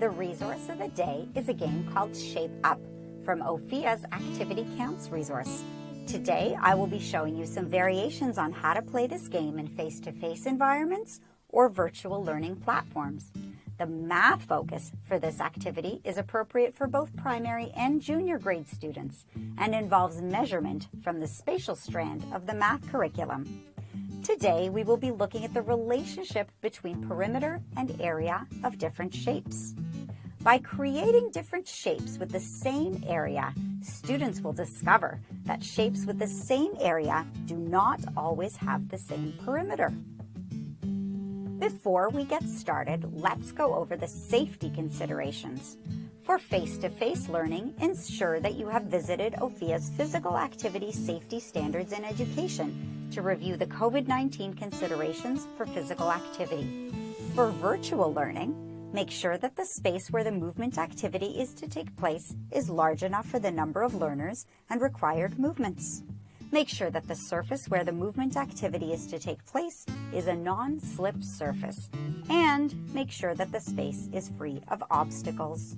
The resource of the day is a game called Shape Up from Ophia's Activity Counts resource. Today, I will be showing you some variations on how to play this game in face-to-face environments or virtual learning platforms. The math focus for this activity is appropriate for both primary and junior grade students and involves measurement from the spatial strand of the math curriculum. Today, we will be looking at the relationship between perimeter and area of different shapes. By creating different shapes with the same area, students will discover that shapes with the same area do not always have the same perimeter. Before we get started, let's go over the safety considerations. For face-to-face learning, ensure that you have visited Ophia's Physical Activity Safety Standards in Education to review the COVID-19 considerations for physical activity. For virtual learning, make sure that the space where the movement activity is to take place is large enough for the number of learners and required movements. Make sure that the surface where the movement activity is to take place is a non-slip surface, and make sure that the space is free of obstacles.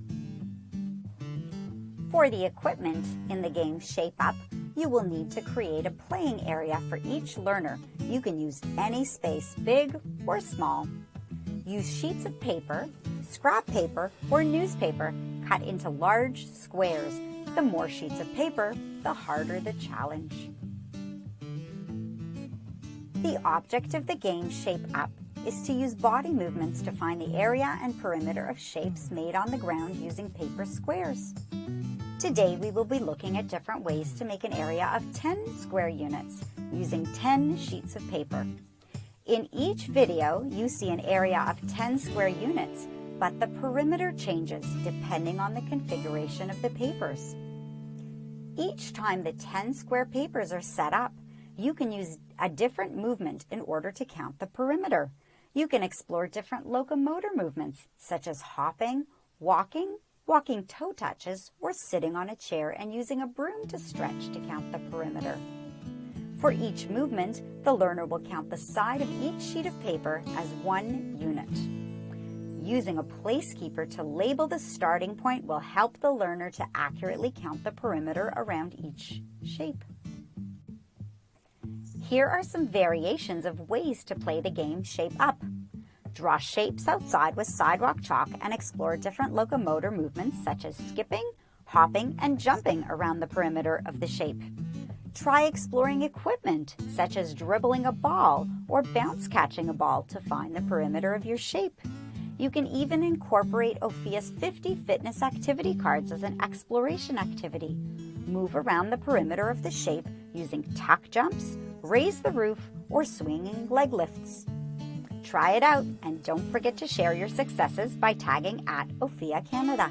For the equipment in the game Shape Up, you will need to create a playing area for each learner. You can use any space, big or small. Use sheets of paper, scrap paper, or newspaper cut into large squares. The more sheets of paper, the harder the challenge. The object of the game Shape Up is to use body movements to find the area and perimeter of shapes made on the ground using paper squares. Today, we will be looking at different ways to make an area of 10 square units using 10 sheets of paper. In each video, you see an area of 10 square units, but the perimeter changes depending on the configuration of the papers. Each time the 10 square papers are set up, you can use a different movement in order to count the perimeter. You can explore different locomotor movements, such as hopping, walking toe touches, or sitting on a chair and using a broom to stretch to count the perimeter. For each movement, the learner will count the side of each sheet of paper as one unit. Using a placekeeper to label the starting point will help the learner to accurately count the perimeter around each shape. Here are some variations of ways to play the game Shape Up. Draw shapes outside with sidewalk chalk and explore different locomotor movements such as skipping, hopping, and jumping around the perimeter of the shape. Try exploring equipment such as dribbling a ball or bounce catching a ball to find the perimeter of your shape. You can even incorporate Ophia's 50 fitness activity cards as an exploration activity. Move around the perimeter of the shape using tuck jumps, raise the roof, or swinging leg lifts. Try it out and don't forget to share your successes by tagging @Ophia Canada.